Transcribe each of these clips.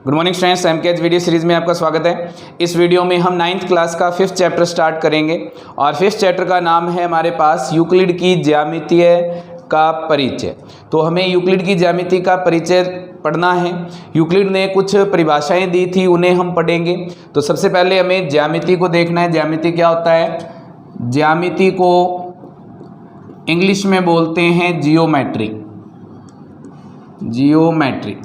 Good morning students, MKH video series में आपका स्वागत है। इस वीडियो में हम 9th क्लास का 5th चैप्टर स्टार्ट करेंगे और 5th चैप्टर का नाम है हमारे पास यूक्लिड की ज्यामितीय का परिचय। तो हमें यूक्लिड की ज्यामिति का परिचय पढ़ना है। यूक्लिड ने कुछ परिभाषाएं दी थी, उन्हें हम पढ़ेंगे। तो सबसे पहले हमें ज्यामिति को देखना है। ज्यामिति क्या होता है? ज्यामिति को इंग्लिश में बोलते हैं जियोमेट्री। जियोमेट्री।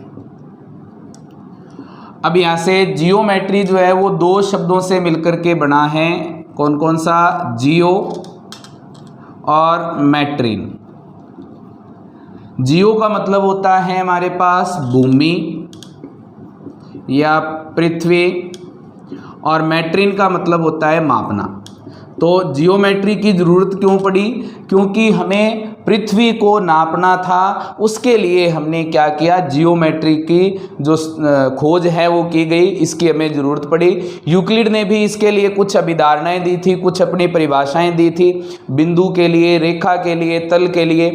अब यहाँ से जियोमेट्री जो है वो दो शब्दों से मिलकर के बना है। कौन कौन सा? जियो और मैट्रिन। जियो का मतलब होता है हमारे पास भूमि या पृथ्वी, और मैट्रिन का मतलब होता है मापना। तो जियोमेट्री की ज़रूरत क्यों पड़ी? क्योंकि हमें पृथ्वी को नापना था, उसके लिए हमने क्या किया? जियोमेट्री की जो खोज है वो की गई, इसकी हमें ज़रूरत पड़ी। यूक्लिड ने भी इसके लिए कुछ अभिधारणाएं दी थी, कुछ अपनी परिभाषाएं दी थी, बिंदु के लिए, रेखा के लिए, तल के लिए।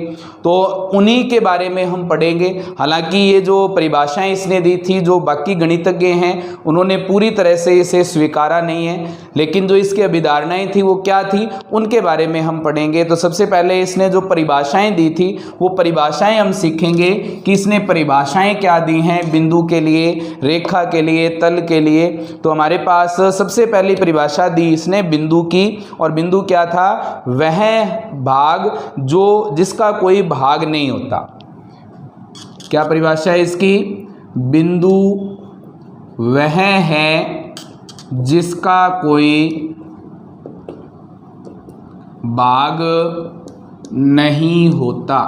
तो उन्हीं के बारे में हम पढ़ेंगे। हालांकि ये जो परिभाषाएं इसने दी थी, जो बाकी गणितज्ञ हैं उन्होंने पूरी तरह से इसे स्वीकारा नहीं है, लेकिन जो इसकी अभिधारणाएं थी वो क्या थी, उनके बारे में हम पढ़ेंगे। तो सबसे पहले इसने जो परिभाषाएं दी थी वो परिभाषाएं हम सीखेंगे कि इसने परिभाषाएं क्या दी हैं बिंदु के लिए, रेखा के लिए, तल के लिए। तो हमारे पास सबसे पहली परिभाषा दी इसने बिंदु की, और बिंदु क्या था? वह भाग जो जिसका कोई भाग नहीं होता। क्या परिभाषा है इसकी? बिंदु वह है जिसका कोई भाग नहीं होता।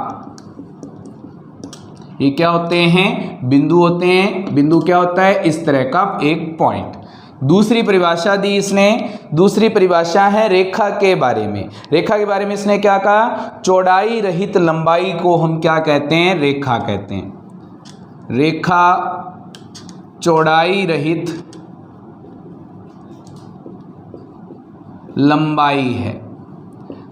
ये क्या होते हैं? बिंदु होते हैं। बिंदु क्या होता है? इस तरह का एक पॉइंट। दूसरी परिभाषा दी इसने। दूसरी परिभाषा है रेखा के बारे में। रेखा के बारे में इसने क्या कहा? चौड़ाई रहित लंबाई को हम क्या कहते हैं? रेखा कहते हैं। रेखा चौड़ाई रहित लंबाई है।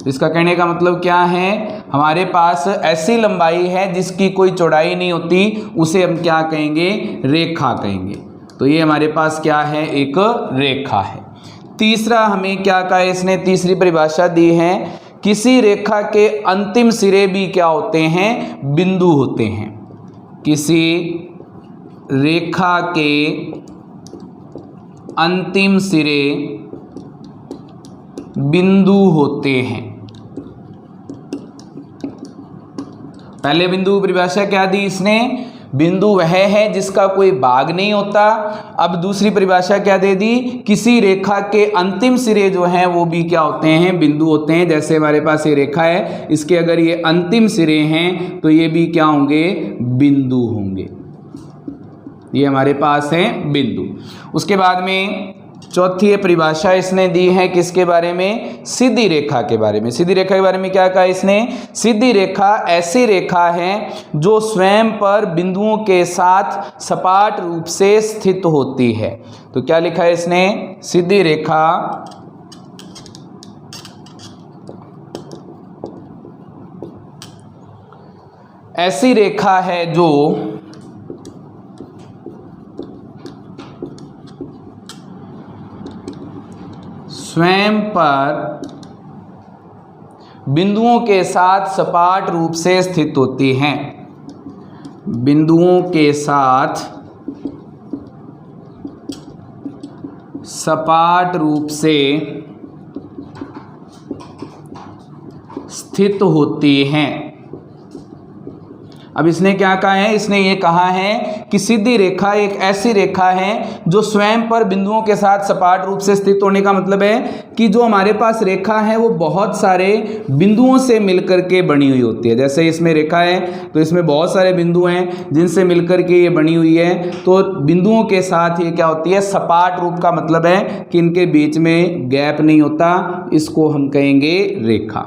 इसका कहने का मतलब क्या है? हमारे पास ऐसी लंबाई है जिसकी कोई चौड़ाई नहीं होती, उसे हम क्या कहेंगे? रेखा कहेंगे। तो ये हमारे पास क्या है? एक रेखा है। तीसरा हमें क्या कहा इसने? तीसरी परिभाषा दी है, किसी रेखा के अंतिम सिरे भी क्या होते हैं? बिंदु होते हैं। किसी रेखा के अंतिम सिरे बिंदु होते हैं। पहले बिंदु की परिभाषा क्या दी इसने? बिंदु वह है जिसका कोई भाग नहीं होता। अब दूसरी परिभाषा क्या दे दी? किसी रेखा के अंतिम सिरे जो हैं वो भी क्या होते हैं? बिंदु होते हैं। जैसे हमारे पास ये रेखा है, इसके अगर ये अंतिम सिरे हैं तो ये भी क्या होंगे? बिंदु होंगे। ये हमारे पास है बिंदु। उसके बाद में चौथी परिभाषा इसने दी है किसके बारे में? सीधी रेखा के बारे में। सीधी रेखा के बारे में क्या कहा इसने? सीधी रेखा ऐसी रेखा है जो स्वयं पर बिंदुओं के साथ सपाट रूप से स्थित होती है। तो क्या लिखा है इसने? सीधी रेखा ऐसी रेखा है जो स्वयं पर बिंदुओं के साथ सपाट रूप से स्थित होती हैं। बिंदुओं के साथ सपाट रूप से स्थित होती हैं। अब इसने क्या कहा है? इसने ये कहा है कि सीधी रेखा एक ऐसी रेखा है जो स्वयं पर बिंदुओं के साथ सपाट रूप से स्थित होने का मतलब है कि जो हमारे पास रेखा है वो बहुत सारे बिंदुओं से मिलकर के बनी हुई होती है। जैसे इसमें रेखा है तो इसमें बहुत सारे बिंदु हैं जिनसे मिलकर के ये बनी हुई है। तो बिंदुओं के साथ ये क्या होती है? सपाट रूप का मतलब है कि इनके बीच में गैप नहीं होता, इसको हम कहेंगे रेखा।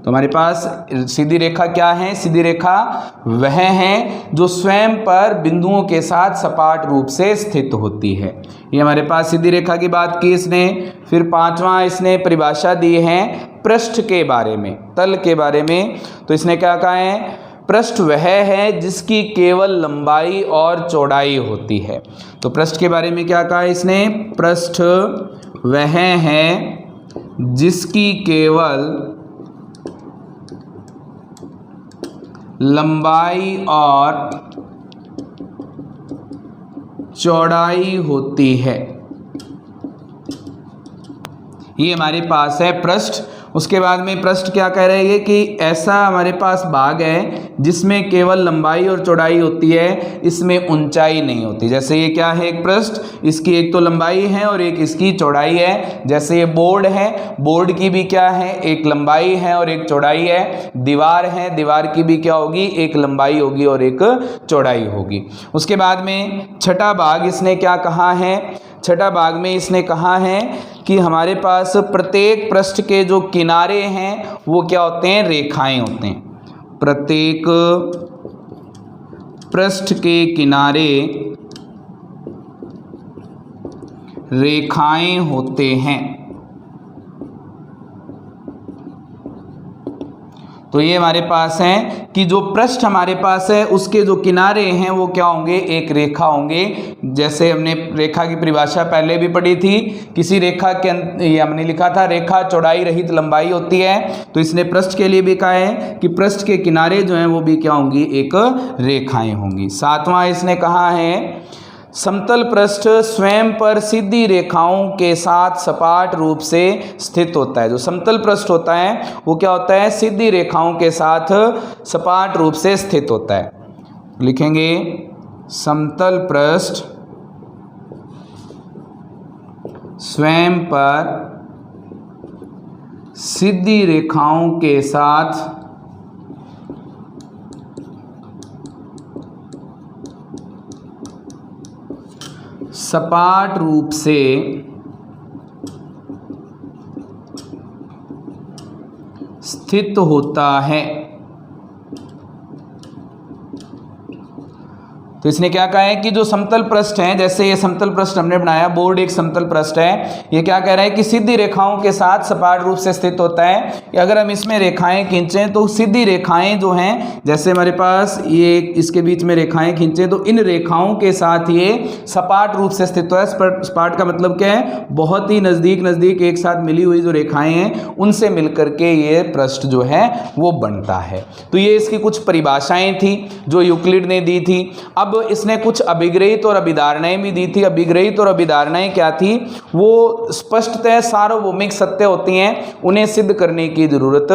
तो हमारे पास सीधी रेखा क्या है? सीधी रेखा वह है जो स्वयं पर बिंदुओं के साथ सपाट रूप से स्थित होती है। ये हमारे पास सीधी रेखा की बात की इसने। फिर पांचवा इसने परिभाषा दी है पृष्ठ के बारे में, तल के बारे में। तो इसने क्या कहा है? पृष्ठ वह है जिसकी केवल लंबाई और चौड़ाई होती है। तो पृष्ठ के बारे में क्या कहा इसने, पृष्ठ वह है जिसकी केवल लंबाई और चौड़ाई होती है। ये हमारे पास है पृष्ठ। उसके बाद में पृष्ठ क्या कह रहे हैं कि ऐसा हमारे पास भाग है जिसमें केवल लंबाई और चौड़ाई होती है, इसमें ऊंचाई नहीं होती। जैसे ये क्या है, एक पृष्ठ, इसकी एक तो लंबाई है और एक इसकी चौड़ाई है। जैसे ये बोर्ड है, बोर्ड की भी क्या है, एक लंबाई है और एक चौड़ाई है। दीवार है, दीवार की भी क्या होगी, एक लंबाई होगी और एक चौड़ाई होगी। उसके बाद में छठा भाग इसने क्या कहा है, छठा भाग में इसने कहा है कि हमारे पास प्रत्येक पृष्ठ के जो किनारे हैं वो क्या होते हैं, रेखाएं होते हैं। प्रत्येक पृष्ठ के किनारे रेखाएं होते हैं। तो ये हमारे पास है कि जो पृष्ठ हमारे पास है उसके जो किनारे हैं वो क्या होंगे, एक रेखा होंगे। जैसे हमने रेखा की परिभाषा पहले भी पढ़ी थी, किसी रेखा के ये हमने लिखा था रेखा चौड़ाई रहित लंबाई होती है। तो इसने पृष्ठ के लिए भी कहा है कि पृष्ठ के किनारे जो हैं वो भी क्या होंगी, एक रेखाएं होंगी। सातवां इसने कहा है समतल पृष्ठ स्वयं पर सीधी रेखाओं के साथ सपाट रूप से स्थित होता है। जो समतल पृष्ठ होता है वो क्या होता है, सीधी रेखाओं के साथ सपाट रूप से स्थित होता है। लिखेंगे समतल पृष्ठ स्वयं पर सीधी रेखाओं के साथ सपाट रूप से स्थित होता है। तो इसने क्या कहा है कि जो समतल पृष्ठ हैं, जैसे ये समतल पृष्ठ हमने बनाया, बोर्ड एक समतल पृष्ठ है, ये क्या कह रहा है कि सीधी रेखाओं के साथ सपाट रूप से स्थित होता है। अगर हम इसमें रेखाएं खींचें तो सीधी रेखाएं जो हैं, जैसे हमारे पास ये इसके बीच में रेखाएं खींचें तो इन रेखाओं के साथ ये सपाट रूप से स्थित है। सपाट का मतलब क्या है, बहुत ही नज़दीक नज़दीक एक साथ मिली हुई जो रेखाएं हैं उनसे मिलकर के ये पृष्ठ जो है वो बनता है। तो ये इसकी कुछ परिभाषाएं थी जो यूक्लिड ने दी थी। अब इसने कुछ अभिग्रहित और अभिधारणाएं भी दी थी। अभिग्रहित और अभिधारणाएं क्या थी, वो स्पष्टतः सार्वभौमिक सत्य होती हैं, उन्हें सिद्ध करने की जरूरत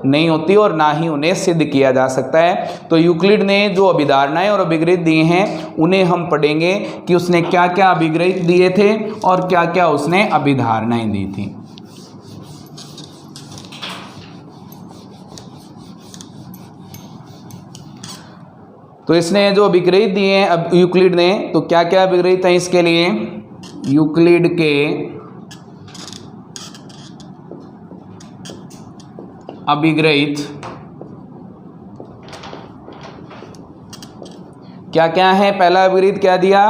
नहीं होती और ना ही उन्हें सिद्ध किया जा सकता है। तो यूक्लिड ने जो अभिधारणाएं और अभिग्रहित दिए हैं उन्हें हम पढ़ेंगे कि उसने क्या क्या अभिग्रहित दिए थे और क्या क्या उसने अभिधारणाएं दी थी। तो इसने जो अभिग्रहित दिए हैं अब यूक्लिड ने, तो क्या क्या अभिग्रहित हैं इसके लिए, यूक्लिड के अभिग्रहित क्या क्या है। पहला अभिग्रहित क्या दिया,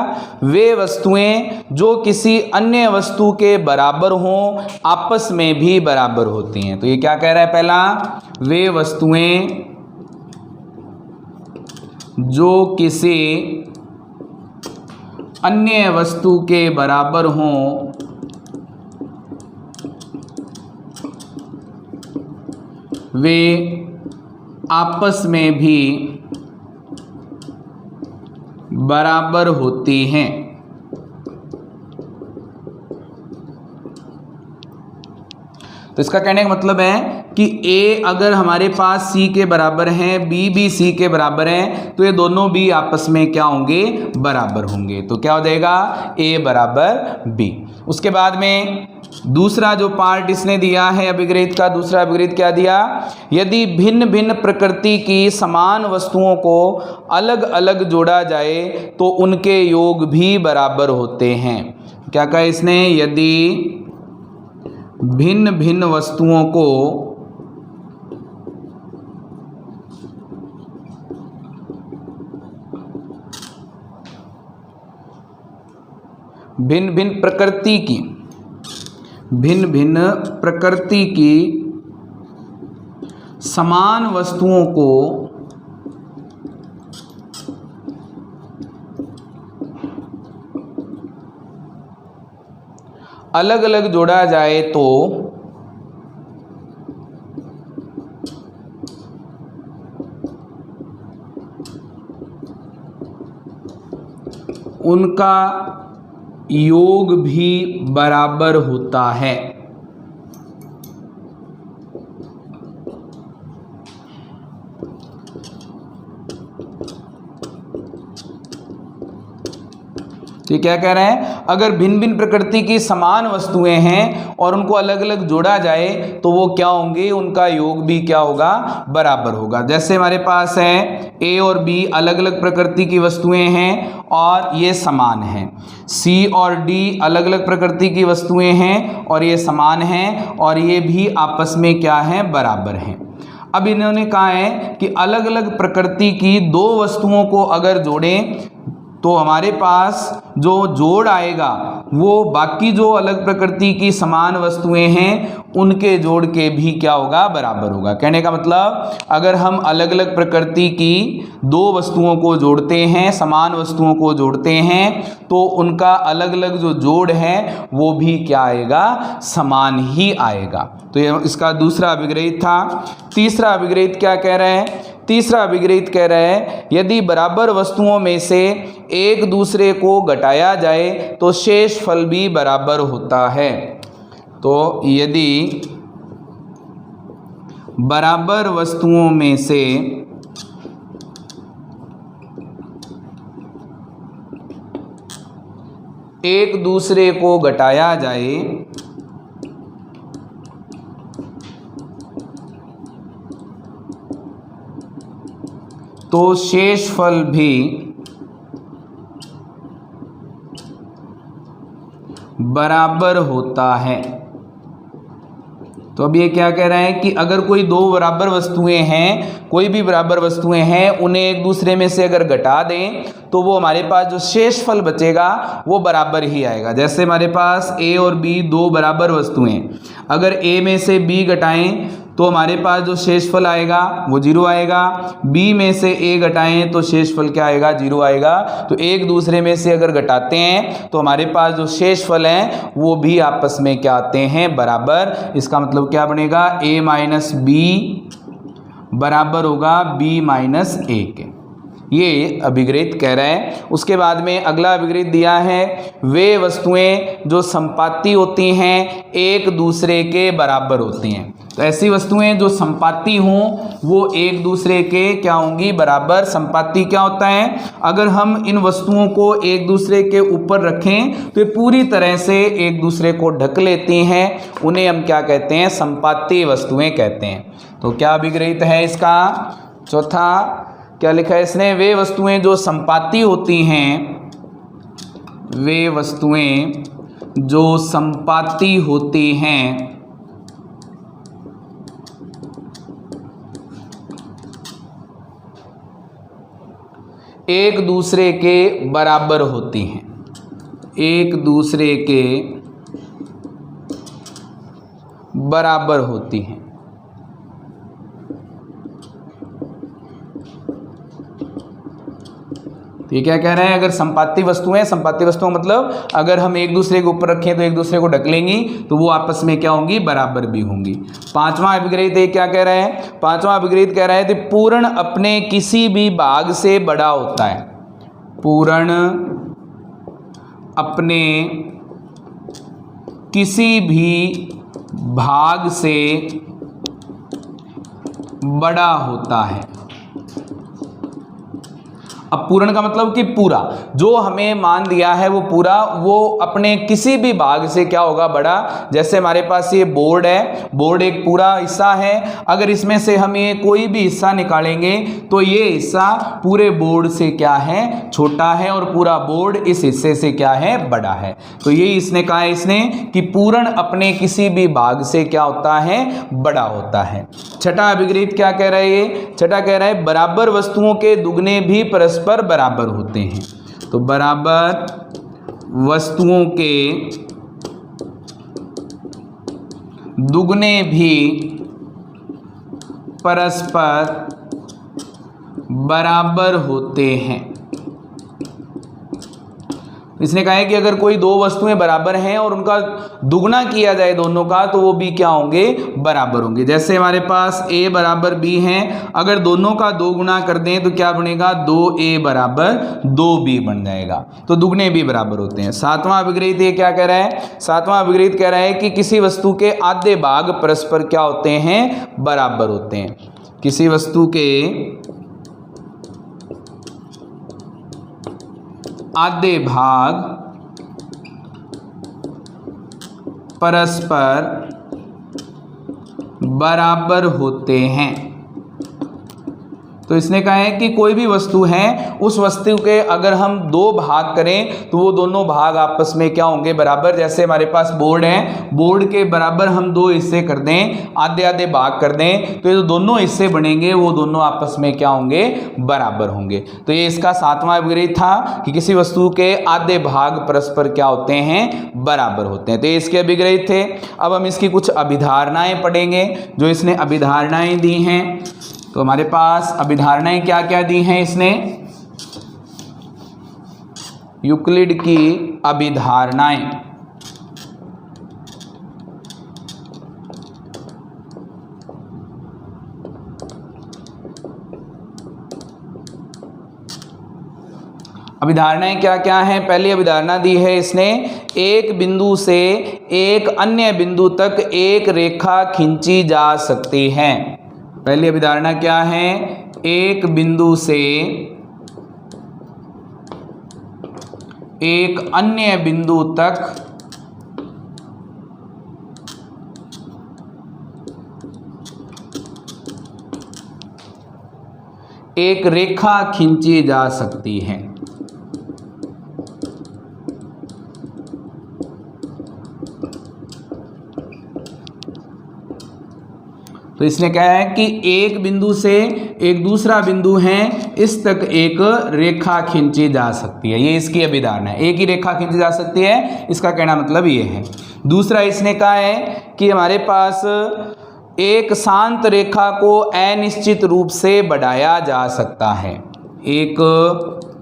वे वस्तुएं जो किसी अन्य वस्तु के बराबर हों आपस में भी बराबर होती हैं। तो ये क्या कह रहा है, पहला, वे वस्तुएं जो किसी अन्य वस्तु के बराबर हों वे आपस में भी बराबर होती हैं। तो इसका कहने का मतलब है कि A अगर हमारे पास C के बराबर है, B भी C के बराबर है, तो ये दोनों भी आपस में क्या होंगे, बराबर होंगे। तो क्या हो जाएगा, A बराबर B। उसके बाद में दूसरा जो पार्ट इसने दिया है अभिग्रहित का, दूसरा अभिग्रहित क्या दिया, यदि भिन्न भिन्न प्रकृति की समान वस्तुओं को अलग अलग जोड़ा जाए तो उनके योग भी बराबर होते हैं। क्या कहा इसने, यदि भिन्न भिन्न वस्तुओं को भिन्न भिन्न प्रकृति की समान वस्तुओं को अलग अलग जोड़ा जाए तो उनका योग भी बराबर होता है। तो क्या कह रहे हैं, अगर भिन्न भिन्न प्रकृति की समान वस्तुएं हैं और उनको अलग अलग जोड़ा जाए तो वो क्या होंगे, उनका योग भी क्या होगा, बराबर होगा। जैसे हमारे पास है ए और बी अलग अलग प्रकृति की वस्तुएं हैं और ये समान हैं। सी और डी अलग अलग प्रकृति की वस्तुएं हैं और ये समान हैं और ये भी आपस में क्या है, बराबर हैं। अब इन्होंने कहा है कि अलग अलग प्रकृति की दो वस्तुओं को अगर जोड़ें तो हमारे पास जो जोड़ आएगा वो बाकी जो अलग प्रकृति की समान वस्तुएं हैं उनके जोड़ के भी क्या होगा, बराबर होगा। कहने का मतलब अगर हम अलग अलग प्रकृति की दो वस्तुओं को जोड़ते हैं, समान वस्तुओं को जोड़ते हैं, तो उनका अलग अलग जो जोड़ है वो भी क्या आएगा, समान ही आएगा। तो ये इसका दूसरा अभिग्रहित था। तीसरा अभिग्रहित क्या कह रहे हैं, तीसरा अभिग्रहित कह रहे हैं यदि बराबर वस्तुओं में से एक दूसरे को घटाया जाए तो शेष फल भी बराबर होता है। तो यदि बराबर वस्तुओं में से एक दूसरे को घटाया जाए तो शेष फल भी बराबर होता है। तो अब ये क्या कह रहे हैं कि अगर कोई दो बराबर वस्तुएं हैं, कोई भी बराबर वस्तुएं हैं, उन्हें एक दूसरे में से अगर घटा दें तो वो हमारे पास जो शेष फल बचेगा वो बराबर ही आएगा। जैसे हमारे पास ए और बी दो बराबर वस्तुएं, अगर ए में से बी घटाएं तो हमारे पास जो शेष फल आएगा वो 0 आएगा। बी में से ए घटाएं तो शेष फल क्या आएगा, 0 आएगा। तो एक दूसरे में से अगर घटाते हैं तो हमारे पास जो शेष फल हैं वो भी आपस में क्या आते हैं, बराबर। इसका मतलब क्या बनेगा, a माइनस बी बराबर होगा b माइनस ए के। ये अभिग्रहित कह रहे हैं। उसके बाद में अगला अभिग्रहित दिया है, वे वस्तुएं जो संपाती होती हैं एक दूसरे के बराबर होती हैं। तो ऐसी वस्तुएं जो संपाती हों वो एक दूसरे के क्या होंगी, बराबर। संपाती क्या होता है, अगर हम इन वस्तुओं को एक दूसरे के ऊपर रखें तो ये पूरी तरह से एक दूसरे को ढक लेती हैं, उन्हें हम क्या कहते हैं, संपाती वस्तुएं कहते हैं। तो क्या अभिग्रहित है इसका, चौथा क्या लिखा है इसने, वे वस्तुएं जो संपाती होती हैं, वे वस्तुएं जो संपाती होती हैं एक दूसरे के बराबर होती हैं, एक दूसरे के बराबर होती हैं। तो ये क्या कह रहे हैं, अगर संपाती वस्तुएं, संपाती वस्तुओं मतलब अगर हम एक दूसरे के ऊपर रखें तो एक दूसरे को ढक लेंगी तो वो आपस में क्या होंगी, बराबर भी होंगी। पांचवा अभिग्रहित क्या कह रहे हैं, पांचवा अभिग्रहित कह रहा है कि पूर्ण अपने किसी भी भाग से बड़ा होता है। पूर्ण अपने किसी भी भाग से बड़ा होता है। अब पूर्ण का मतलब कि पूरा, जो हमें मान दिया है वो पूरा, वो अपने किसी भी भाग से क्या होगा, बड़ा। जैसे हमारे पास ये बोर्ड है, बोर्ड एक पूरा हिस्सा है, अगर इसमें से हम ये कोई भी हिस्सा निकालेंगे तो ये हिस्सा पूरे बोर्ड से क्या है, छोटा है, और पूरा बोर्ड इस हिस्से से क्या है, बड़ा है। तो यही इसने कहा है इसने कि पूर्ण अपने किसी भी भाग से क्या होता है, बड़ा होता है। छठा अभिग्रहित क्या कह रहा है ये, छठा कह रहा है बराबर वस्तुओं के दुगने भी परस्पर बराबर होते हैं। तो बराबर वस्तुओं के दुगने भी परस्पर बराबर होते हैं। इसने कहा है कि अगर कोई दो वस्तुएं बराबर हैं और उनका दुगना किया जाए दोनों का तो वो भी क्या होंगे, बराबर होंगे। जैसे हमारे पास a बराबर b है, अगर दोनों का दो गुना कर दें तो क्या बनेगा, 2a बराबर 2b बन जाएगा। तो दुगने भी बराबर होते हैं। सातवां अभिग्रहित ये क्या कह रहा है, सातवां अभिग्रहित कह रहा है कि किसी वस्तु के आधे भाग परस्पर क्या होते हैं, बराबर होते हैं। किसी वस्तु के आधे भाग परस्पर बराबर होते हैं। तो इसने कहा है कि कोई भी वस्तु है, उस वस्तु के अगर हम दो भाग करें तो वो दोनों भाग आपस में क्या होंगे, बराबर। जैसे हमारे पास बोर्ड है, बोर्ड के बराबर हम दो हिस्से कर दें, आधे आधे भाग कर दें, तो ये जो दोनों हिस्से बनेंगे वो दोनों आपस में क्या होंगे, बराबर होंगे। तो ये इसका सातवां अभिग्रहित था कि किसी वस्तु के आधे भाग परस्पर क्या होते हैं, बराबर होते हैं। तो ये इसके अभिग्रहित थे। अब हम इसकी कुछ अभिधारणाएं पढ़ेंगे, जो इसने अभिधारणाएं दी हैं। तो हमारे पास अभिधारणाएं क्या क्या दी हैं इसने, यूक्लिड की अभिधारणाएं। अभिधारणाएं क्या क्या हैं। पहली अभिधारणा दी है इसने, एक बिंदु से एक अन्य बिंदु तक एक रेखा खींची जा सकती है। पहली अभिधारणा क्या है, एक बिंदु से एक अन्य बिंदु तक एक रेखा खींची जा सकती है। तो इसने कहा है कि एक बिंदु से एक दूसरा बिंदु है, इस तक एक रेखा खींची जा सकती है। ये इसकी अभिधारणा है, एक ही रेखा खींची जा सकती है, इसका कहना मतलब ये है। दूसरा इसने कहा है कि हमारे पास एक शांत रेखा को अनिश्चित रूप से बढ़ाया जा सकता है। एक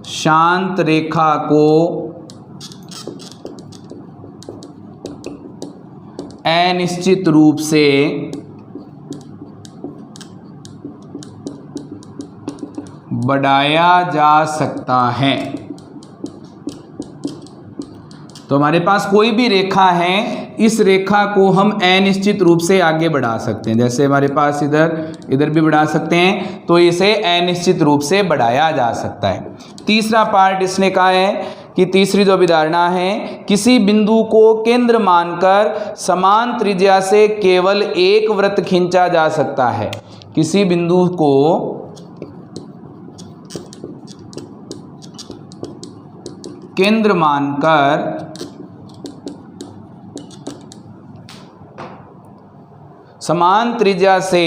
शांत रेखा को अनिश्चित रूप से बढ़ाया जा सकता है। तो हमारे पास कोई भी रेखा है, इस रेखा को हम अनिश्चित रूप से आगे बढ़ा सकते हैं। जैसे हमारे पास इधर भी बढ़ा सकते हैं, तो इसे अनिश्चित रूप से बढ़ाया जा सकता है। तीसरा पार्ट इसने कहा है कि तीसरी जो अभिधारणा है, किसी बिंदु को केंद्र मानकर समान त्रिज्या से केवल एक वृत्त खींचा जा सकता है। किसी बिंदु को केंद्र मानकर समान त्रिज्या से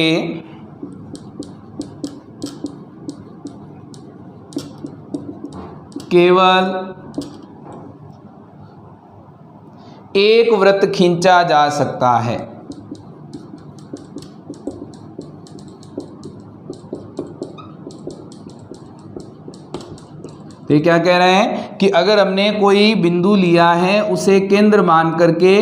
केवल एक वृत्त खींचा जा सकता है। तो ये क्या कह रहे हैं कि अगर हमने कोई बिंदु लिया है, उसे केंद्र मान करके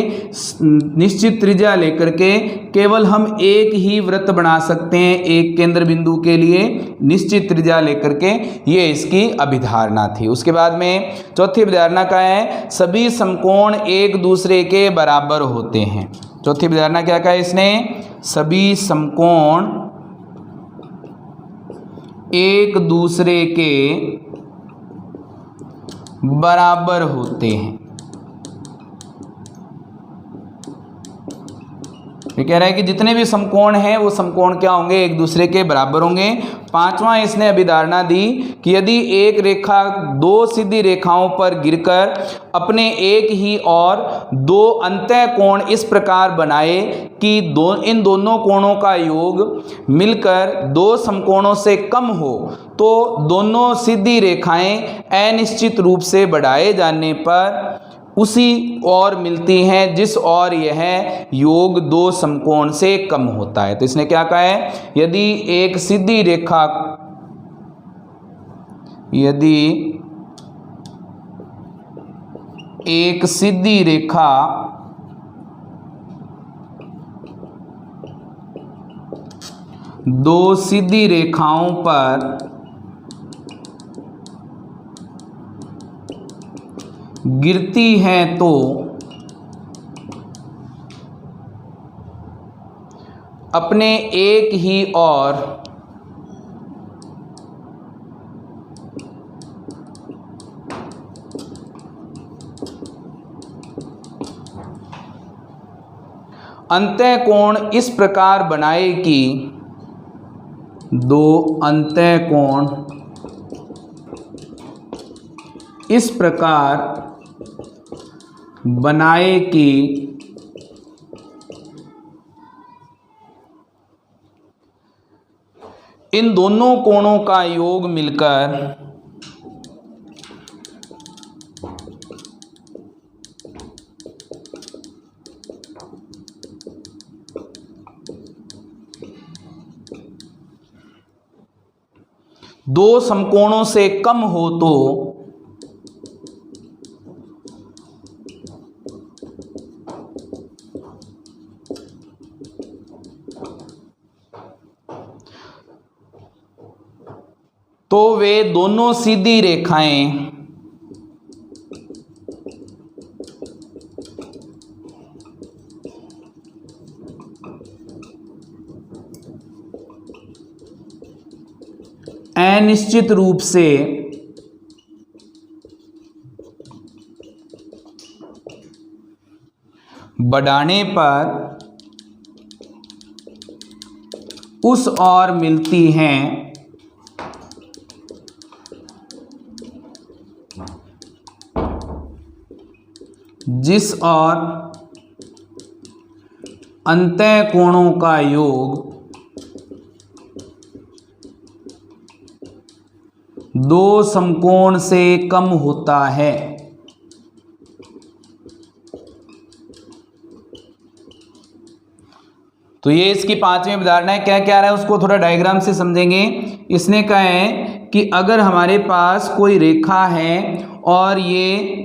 निश्चित त्रिज्या लेकर के केवल हम एक ही वृत्त बना सकते हैं, एक केंद्र बिंदु के लिए निश्चित त्रिज्या लेकर के। ये इसकी अभिधारणा थी। उसके बाद में चौथी अभिधारणा का है, सभी समकोण एक दूसरे के बराबर होते हैं। चौथी अभिधारणा क्या कहा इसने, सभी समकोण एक दूसरे के बराबर होते हैं। ये कह रहा है कि जितने भी समकोण हैं वो समकोण क्या होंगे, एक दूसरे के बराबर होंगे। पांचवा इसने अभिधारणा दी कि यदि एक रेखा दो सीधी रेखाओं पर गिरकर अपने एक ही और दो अंतः कोण इस प्रकार बनाए कि इन दोनों कोणों का योग मिलकर दो समकोणों से कम हो, तो दोनों सीधी रेखाएं अनिश्चित रूप से बढ़ाए जाने पर उसी ओर मिलती हैं जिस ओर यह योग दो समकोण से कम होता है। तो इसने क्या कहा है, यदि एक सीधी रेखा एक सीधी रेखा दो सीधी रेखाओं पर गिरती है तो अपने एक ही और अंतःकोण इस प्रकार बनाए कि दो अंतःकोण इस प्रकार बनाए कि इन दोनों कोणों का योग मिलकर दो समकोणों से कम हो तो वे दोनों सीधी रेखाएं अनिश्चित रूप से बढ़ाने पर उस ओर मिलती हैं जिस ओर अंतःकोणों का योग दो समकोण से कम होता है। तो ये इसकी पांचवी अवधारणा है। क्या क्या रहा है उसको थोड़ा डायग्राम से समझेंगे। इसने कहा है कि अगर हमारे पास कोई रेखा है और ये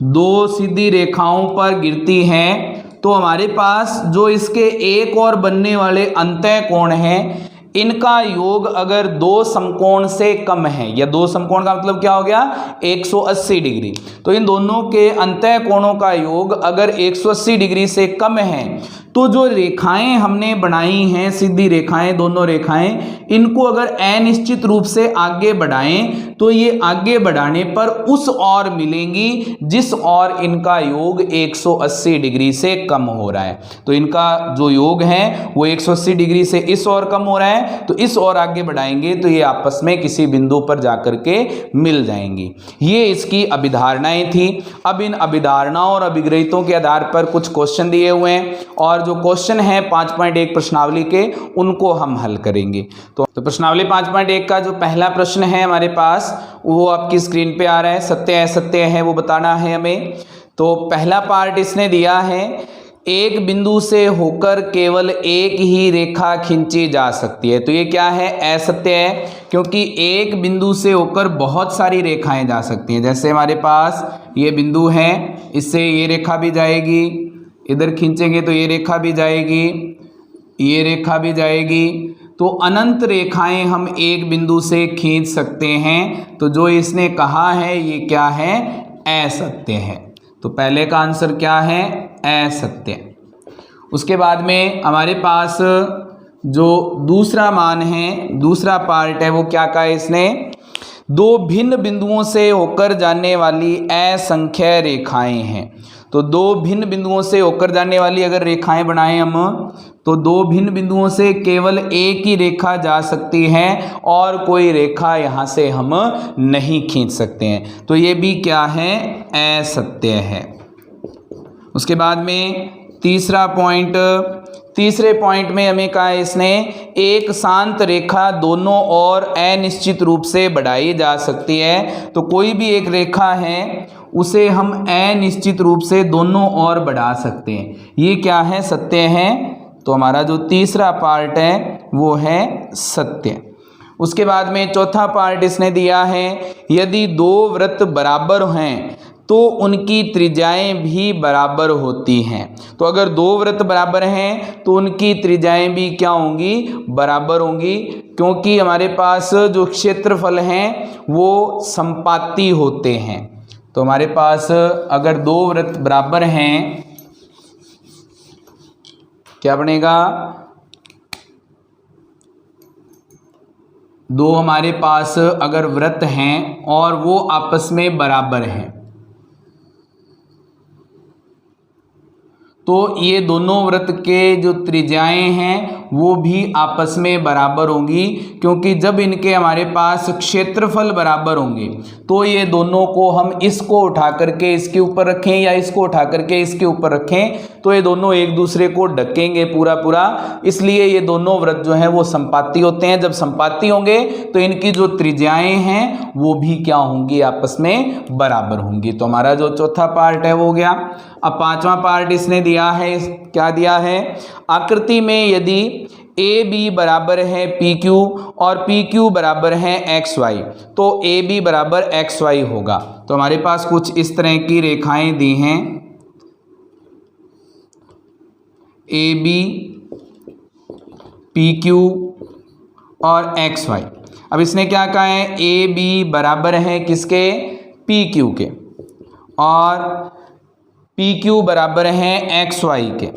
दो सीधी रेखाओं पर गिरती है तो हमारे पास जो इसके एक और बनने वाले अंतःकोण हैं इनका योग अगर दो समकोण से कम है, या दो समकोण का मतलब क्या हो गया 180 डिग्री, तो इन दोनों के अंतःकोणों का योग अगर 180 डिग्री से कम है तो जो रेखाएं हमने बनाई हैं सीधी रेखाएं दोनों रेखाएं इनको अगर अनिश्चित रूप से आगे बढ़ाएं तो ये आगे बढ़ाने पर उस ओर मिलेंगी जिस ओर इनका योग 180 डिग्री से कम हो रहा है। तो इनका जो योग है वो 180 डिग्री से इस ओर कम हो रहा है, तो इस ओर आगे बढ़ाएंगे तो ये आपस में किसी बिंदु पर जाकर के मिल जाएंगी। ये इसकी अभिधारणाएं थी। अब इन अभिधारणाओं और अभिग्रहितों के आधार पर कुछ क्वेश्चन दिए हुए हैं और जो क्वेश्चन है 5.1 प्रश्नावली के उनको हम हल करेंगे। तो प्रश्नावली 5.1 का जो पहला प्रश्न है हमारे पास वो आपकी स्क्रीन पे आ रहा है। सत्य असत्य है वो बताना है हमें। तो पहला पार्ट इसने दिया है एक बिंदु से होकर केवल एक ही रेखा खींची जा सकती है। तो ये क्या है असत्य है, क्योंकि एक बिंदु से होकर बहुत सारी रेखाएं जा सकती हैं। जैसे हमारे पास ये बिंदु है, इससे ये रेखा भी जाएगी, इधर खींचेंगे तो ये रेखा भी जाएगी, ये रेखा भी जाएगी। तो अनंत रेखाएं हम एक बिंदु से खींच सकते हैं। तो जो इसने कहा है ये क्या है असत्य है। तो पहले का आंसर क्या है असत्य। उसके बाद में हमारे पास जो दूसरा मान है, दूसरा पार्ट है, वो क्या कहा है इसने, दो भिन्न बिंदुओं से होकर जाने वाली असंख्य रेखाएं हैं। तो दो भिन्न बिंदुओं से होकर जाने वाली अगर रेखाएं बनाएं हम तो दो भिन्न बिंदुओं से केवल एक ही रेखा जा सकती है और कोई रेखा यहाँ से हम नहीं खींच सकते हैं। तो ये भी क्या है असत्य है। उसके बाद में तीसरा पॉइंट, तीसरे पॉइंट में हमें कहा है इसने एक शांत रेखा दोनों ओर अनिश्चित रूप से बढ़ाई जा सकती है। तो कोई भी एक रेखा है उसे हम अनिश्चित रूप से दोनों ओर बढ़ा सकते हैं। ये क्या है सत्य है। तो हमारा जो तीसरा पार्ट है वो है सत्य। उसके बाद में चौथा पार्ट इसने दिया है यदि दो वृत्त बराबर हैं तो उनकी त्रिज्याएं भी बराबर होती हैं। तो अगर दो वृत्त बराबर हैं तो उनकी त्रिज्याएं भी क्या होंगी, बराबर होंगी, क्योंकि हमारे पास जो क्षेत्रफल हैं वो संपाती होते हैं। तो हमारे पास अगर दो वृत्त बराबर हैं, क्या बनेगा, दो हमारे पास अगर वृत्त हैं और वो आपस में बराबर हैं, तो ये दोनों वृत्त के जो त्रिज्याएं हैं वो भी आपस में बराबर होंगी, क्योंकि जब इनके हमारे पास क्षेत्रफल बराबर होंगे तो ये दोनों को हम इसको उठा करके इसके ऊपर रखें या इसको उठा करके इसके ऊपर रखें तो ये दोनों एक दूसरे को ढकेंगे पूरा पूरा, इसलिए ये दोनों वृत्त जो हैं वो संपाती होते हैं। जब संपाती होंगे तो इनकी जो त्रिज्याएं हैं वो भी क्या होंगी, आपस में बराबर होंगी। तो हमारा जो चौथा पार्ट है वो हो गया। अब पांचवा पार्ट इसने दिया है, क्या दिया है, आकृति में यदि ए बी बराबर है पी क्यू और पी क्यू बराबर है एक्स वाई तो ए बी बराबर एक्स वाई होगा। तो हमारे पास कुछ इस तरह की रेखाएं दी हैं, ए बी पी क्यू और एक्स वाई। अब इसने क्या कहा है, ए बी बराबर है किसके, पी क्यू के, और पी क्यू बराबर है एक्स वाई के।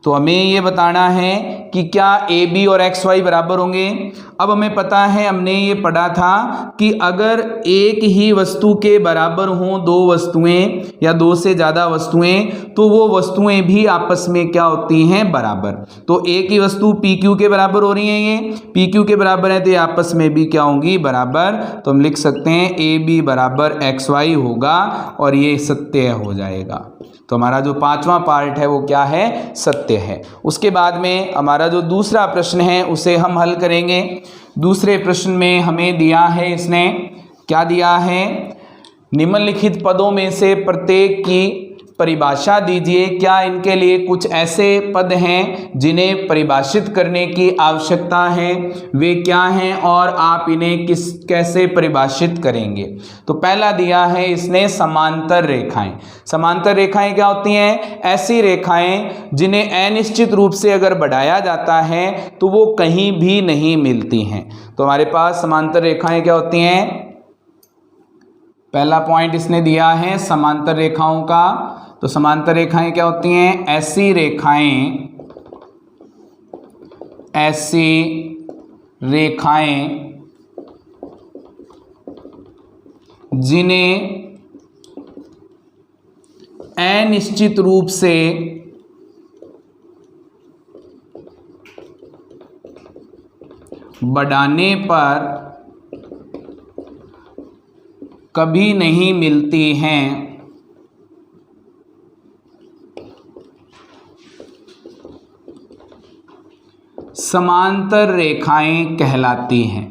तो हमें ये बताना है कि क्या ए बी और एक्स वाई बराबर होंगे। अब हमें पता है, हमने ये पढ़ा था कि अगर एक ही वस्तु के बराबर हों दो वस्तुएं या दो से ज़्यादा वस्तुएं तो वो वस्तुएं भी आपस में क्या होती हैं, बराबर। तो एक ही वस्तु पी क्यू के बराबर हो रही है, ये पी क्यू के बराबर है तो ये आपस में भी क्या होंगी, बराबर। तो हम लिख सकते हैं ए बी बराबर एक्स वाई होगा और ये सत्य हो जाएगा। तो हमारा जो पांचवा पार्ट है वो क्या है, सत्य है। उसके बाद में हमारा जो दूसरा प्रश्न है उसे हम हल करेंगे। दूसरे प्रश्न में हमें दिया है, इसने क्या दिया है, निम्नलिखित पदों में से प्रत्येक की परिभाषा दीजिए। क्या इनके लिए कुछ ऐसे पद हैं जिन्हें परिभाषित करने की आवश्यकता है, वे क्या हैं और आप इन्हें कैसे परिभाषित करेंगे। तो पहला दिया है इसने समांतर रेखाएं। समांतर रेखाएं क्या होती हैं, ऐसी रेखाएं जिन्हें अनिश्चित रूप से अगर बढ़ाया जाता है तो वो कहीं भी नहीं मिलती हैं। तो हमारे पास समांतर रेखाएं क्या होती हैं, पहला पॉइंट इसने दिया है समांतर रेखाओं का। तो समांतर रेखाएं क्या होती हैं, ऐसी रेखाएं जिन्हें अनिश्चित रूप से बढ़ाने पर कभी नहीं मिलती हैं, समांतर रेखाएं कहलाती हैं।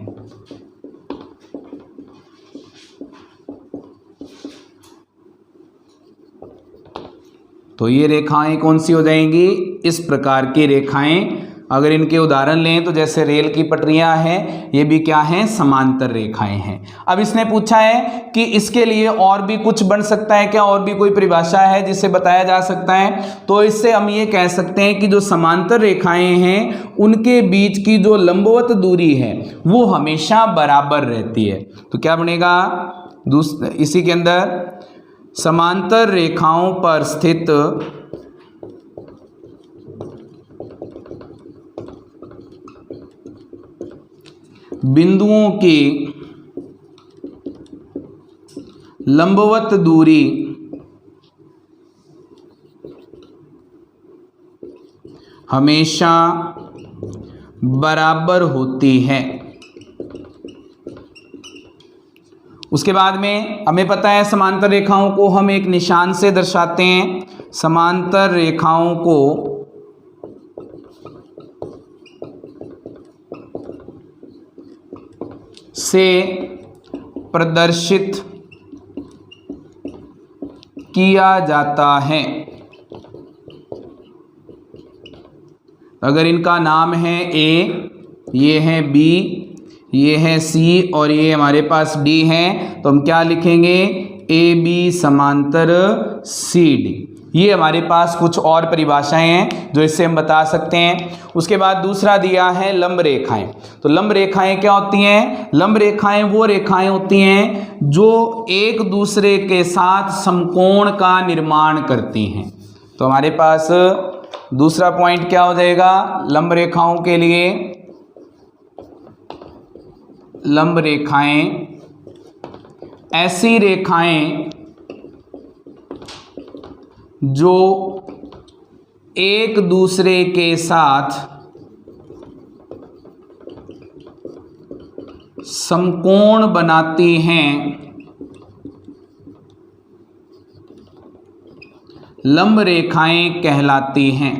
तो ये रेखाएं कौन सी हो जाएंगी, इस प्रकार की रेखाएं। अगर इनके उदाहरण लें तो जैसे रेल की पटरियां हैं, ये भी क्या हैं, समांतर रेखाएं हैं। अब इसने पूछा है कि इसके लिए और भी कुछ बन सकता है क्या, और भी कोई परिभाषा है जिसे बताया जा सकता है। तो इससे हम ये कह सकते हैं कि जो समांतर रेखाएं हैं उनके बीच की जो लंबवत दूरी है वो हमेशा बराबर रहती है। तो क्या बनेगा, इसी के अंदर समांतर रेखाओं पर स्थित बिंदुओं की लंबवत दूरी हमेशा बराबर होती है। उसके बाद में हमें पता है समांतर रेखाओं को हम एक निशान से दर्शाते हैं। समांतर रेखाओं को से प्रदर्शित किया जाता है। अगर इनका नाम है ए, ये है बी, ये है सी और ये हमारे पास डी है, तो हम क्या लिखेंगे, ए बी समांतर सी डी। ये हमारे पास कुछ और परिभाषाएं हैं जो इससे हम बता सकते हैं। उसके बाद दूसरा दिया है लंब रेखाएं। तो लंब रेखाएं क्या होती हैं? लंब रेखाएं वो रेखाएं होती हैं जो एक दूसरे के साथ समकोण का निर्माण करती हैं। तो हमारे पास दूसरा पॉइंट क्या हो जाएगा लंब रेखाओं के लिए? लंब रेखाएं ऐसी रेखाएं जो एक दूसरे के साथ समकोण बनाती हैं, लंब रेखाएं कहलाती हैं।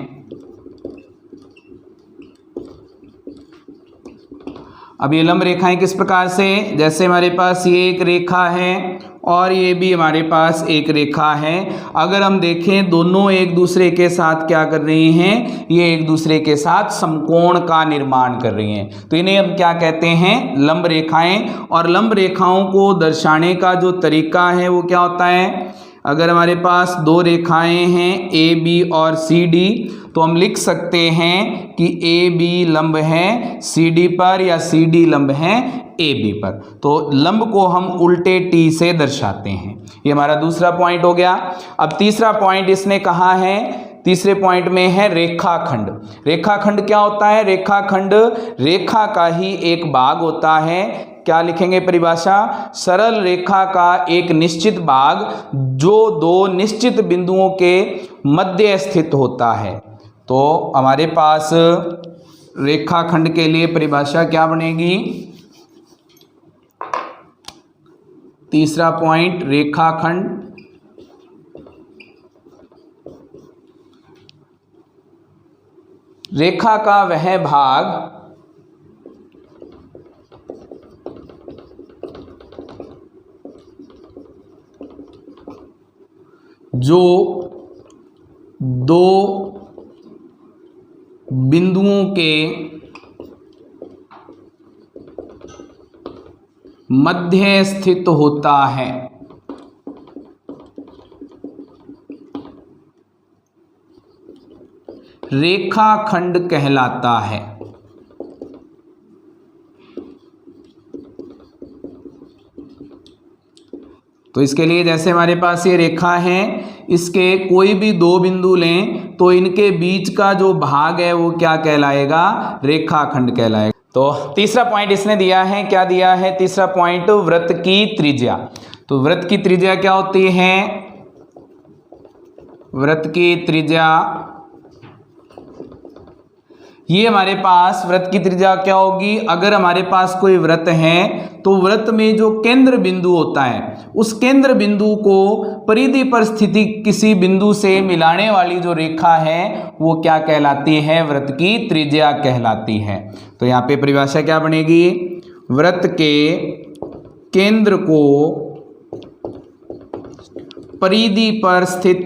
अब ये लंब रेखाएं किस प्रकार से? जैसे हमारे पास ये एक रेखा है और ये भी हमारे पास एक रेखा है। अगर हम देखें दोनों एक दूसरे के साथ क्या कर रही हैं? ये एक दूसरे के साथ समकोण का निर्माण कर रही हैं। तो इन्हें हम क्या कहते हैं? लंब रेखाएं। और लंब रेखाओं को दर्शाने का जो तरीका है वो क्या होता है? अगर हमारे पास दो रेखाएं हैं ए बी और सी डी, तो हम लिख सकते हैं कि ए बी लंब है सी डी पर या सी डी लंब है ए बी पर। तो लंब को हम उल्टे टी से दर्शाते हैं। ये हमारा दूसरा पॉइंट हो गया। अब तीसरा पॉइंट इसने कहा है, तीसरे पॉइंट में है रेखाखंड। रेखाखंड क्या होता है? रेखाखंड रेखा का ही एक भाग होता है। क्या लिखेंगे परिभाषा? सरल रेखा का एक निश्चित भाग जो दो निश्चित बिंदुओं के मध्य स्थित होता है। तो हमारे पास रेखाखंड के लिए परिभाषा क्या बनेगी? तीसरा पॉइंट रेखाखंड रेखा का वह भाग जो दो बिंदुओं के मध्य स्थित होता है। रेखाखंड कहलाता है। तो इसके लिए जैसे हमारे पास ये रेखा है, इसके कोई भी दो बिंदु लें तो इनके बीच का जो भाग है वो क्या कहलाएगा? रेखाखंड कहलाएगा। तो तीसरा पॉइंट इसने दिया है, क्या दिया है? तीसरा पॉइंट वृत्त की त्रिज्या। तो वृत्त की त्रिज्या क्या होती है? वृत्त की त्रिज्या, ये हमारे पास वृत्त की त्रिज्या क्या होगी? अगर हमारे पास कोई वृत्त है तो वृत्त में जो केंद्र बिंदु होता है उस केंद्र बिंदु को परिधि पर स्थित किसी बिंदु से मिलाने वाली जो रेखा है वो क्या कहलाती है? वृत्त की त्रिज्या कहलाती है। तो यहाँ पे परिभाषा क्या बनेगी? वृत्त के केंद्र को परिधि पर स्थित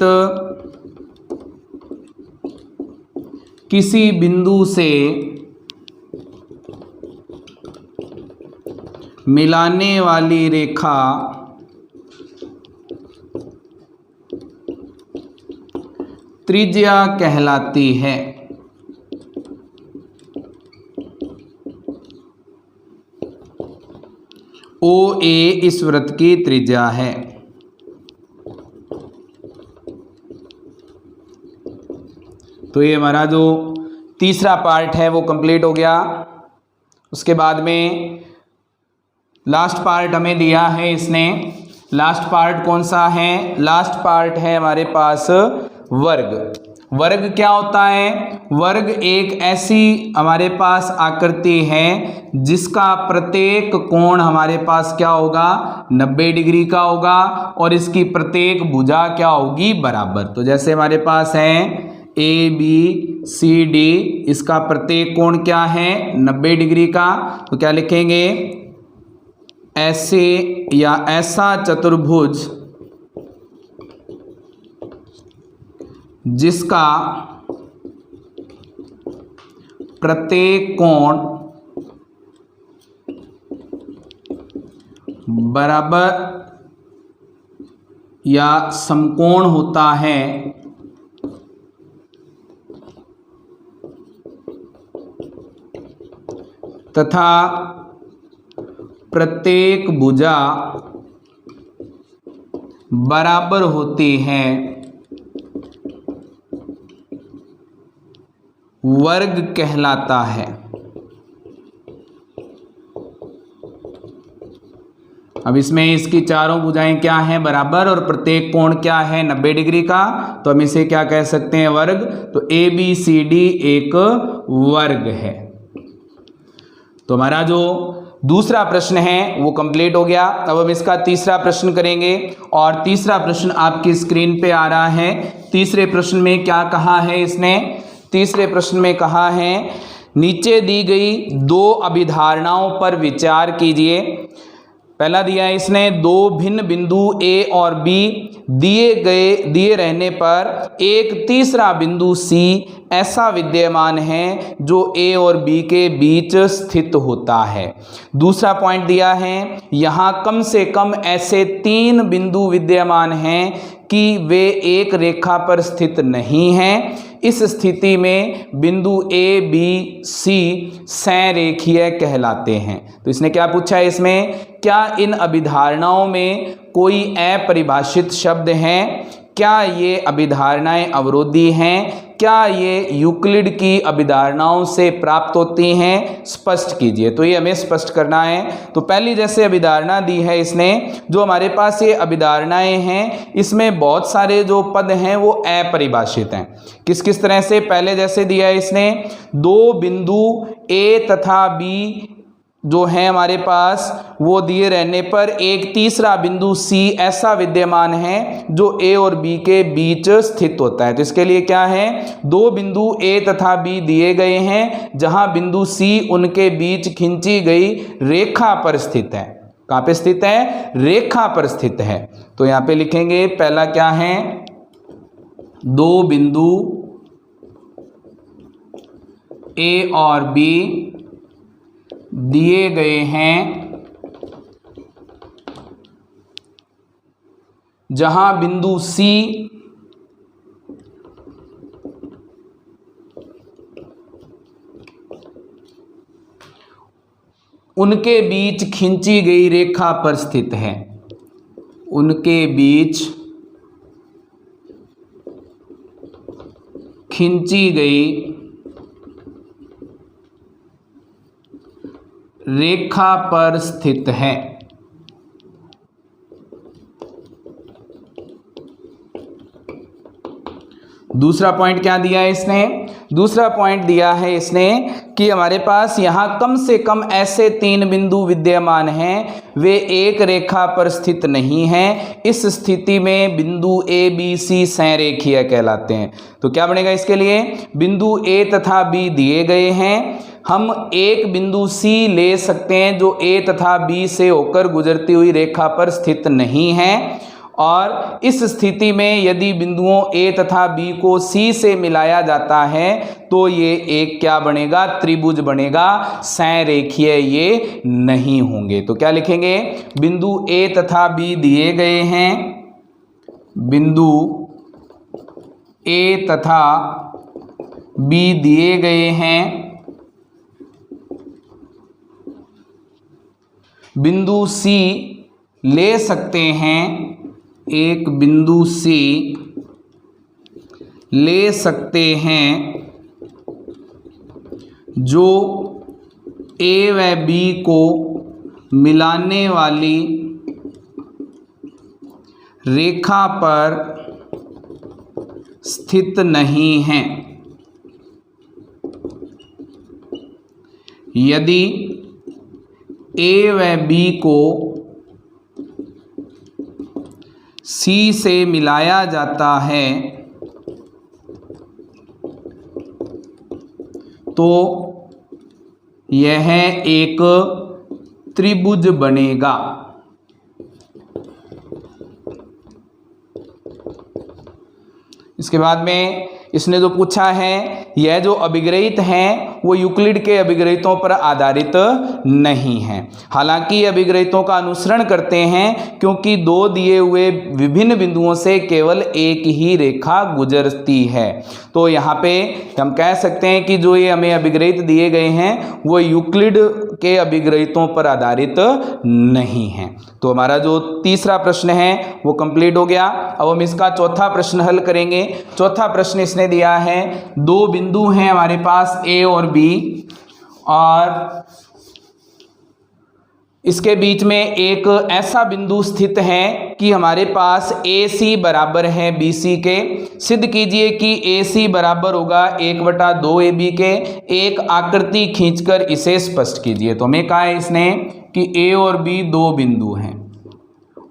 किसी बिंदु से मिलाने वाली रेखा त्रिज्या कहलाती है। ओ ए इस वृत्त की त्रिज्या है। तो ये हमारा जो तीसरा पार्ट है वो कंप्लीट हो गया। उसके बाद में लास्ट पार्ट हमें दिया है इसने। लास्ट पार्ट कौन सा है? लास्ट पार्ट है हमारे पास वर्ग। वर्ग क्या होता है? वर्ग एक ऐसी हमारे पास आकृति है जिसका प्रत्येक कोण हमारे पास क्या होगा? 90 डिग्री का होगा और इसकी प्रत्येक भुजा क्या होगी? बराबर। तो जैसे हमारे पास है ए बी सी डी, इसका प्रत्येक कोण क्या है? 90 डिग्री का। तो क्या लिखेंगे? ऐसे या ऐसा चतुर्भुज जिसका प्रत्येक कोण बराबर या समकोण होता है तथा प्रत्येक भुजा बराबर होती है, वर्ग कहलाता है। अब इसमें इसकी चारों भुजाएं क्या हैं, बराबर, और प्रत्येक कोण क्या है, 90 डिग्री का, तो हम इसे क्या कह सकते हैं, वर्ग। तो ABCD एक वर्ग है। तो हमारा जो दूसरा प्रश्न है वो कंप्लीट हो गया। अब हम इसका तीसरा प्रश्न करेंगे, और तीसरा प्रश्न आपकी स्क्रीन पे आ रहा है। तीसरे प्रश्न में क्या कहा है इसने, तीसरे प्रश्न में कहा है, नीचे दी गई दो अभिधारणाओं पर विचार कीजिए। पहला दिया है इसने, दो भिन्न बिंदु A और B दिए रहने पर एक तीसरा बिंदु C ऐसा विद्यमान है जो A और B के बीच स्थित होता है। दूसरा पॉइंट दिया है, यहाँ कम से कम ऐसे 3 बिंदु विद्यमान हैं कि वे एक रेखा पर स्थित नहीं हैं। इस स्थिति में बिंदु A, B, C संरेखीय कहलाते हैं। तो इसने क्या पूछा है इसमें, क्या इन अभिधारणाओं में कोई अपरिभाषित शब्द हैं, क्या ये अभिधारणाएं अवरोधी हैं, क्या ये यूक्लिड की अभिधारणाओं से प्राप्त होती हैं, स्पष्ट कीजिए। तो ये हमें स्पष्ट करना है। तो पहली जैसे अभिधारणा दी है इसने, जो हमारे पास ये अभिधारणाएं हैं इसमें बहुत सारे जो पद हैं वो अपरिभाषित हैं। किस किस तरह से, पहले जैसे दिया है इसने, दो बिंदु A तथा B जो है हमारे पास वो दिए रहने पर एक तीसरा बिंदु C ऐसा विद्यमान है जो A और B के बीच स्थित होता है। तो इसके लिए क्या है, दो बिंदु A तथा B दिए गए हैं जहां बिंदु C उनके बीच खींची गई रेखा पर स्थित है। कहां पे स्थित है, रेखा पर स्थित है। तो यहां पे लिखेंगे, पहला क्या है, दो बिंदु A और B दिए गए हैं जहां बिंदु C उनके बीच खींची गई रेखा पर स्थित है, उनके बीच खींची गई रेखा पर स्थित है। दूसरा पॉइंट क्या दिया है इसने, दूसरा पॉइंट दिया है इसने कि हमारे पास यहाँ कम से कम ऐसे 3 बिंदु विद्यमान हैं, वे एक रेखा पर स्थित नहीं हैं। इस स्थिति में बिंदु A, B, C संरेखीय कहलाते हैं। तो क्या बनेगा इसके लिए, बिंदु A तथा B दिए गए हैं, हम एक बिंदु C ले सकते हैं जो A तथा B से होकर गुजरती हुई रेखा पर स्थित नहीं है, और इस स्थिति में यदि बिंदुओं A तथा B को C से मिलाया जाता है तो ये एक क्या बनेगा, त्रिभुज बनेगा, संरेखीय ये नहीं होंगे। तो क्या लिखेंगे, बिंदु A तथा B दिए गए हैं, बिंदु A तथा B दिए गए हैं, बिंदु C ले सकते हैं, एक बिंदु C ले सकते हैं जो A व B को मिलाने वाली रेखा पर स्थित नहीं है। यदि A व B को C से मिलाया जाता है तो यह एक त्रिभुज बनेगा। इसके बाद में इसने जो पूछा है, यह जो अभिग्रहित हैं वो यूक्लिड के अभिग्रहितों पर आधारित नहीं है। हालांकि अभिग्रहितों का अनुसरण करते हैं क्योंकि दो दिए हुए विभिन्न बिंदुओं से केवल एक ही रेखा गुजरती है। तो यहाँ पे हम कह सकते हैं कि जो ये हमें अभिग्रहित दिए गए हैं वो यूक्लिड के अभिग्रहितों पर आधारित नहीं है। तो हमारा जो तीसरा प्रश्न है वो कंप्लीट हो गया। अब हम इसका चौथा प्रश्न हल करेंगे। चौथा प्रश्न इसने दिया है, दो बिंदु हैं हमारे पास ए और बी, और इसके बीच में एक ऐसा बिंदु स्थित है कि हमारे पास AC बराबर है BC के। सिद्ध कीजिए कि AC बराबर होगा 1/2 AB के। एक आकृति खींचकर इसे स्पष्ट कीजिए। तो हमें कहा है इसने कि A और B दो बिंदु हैं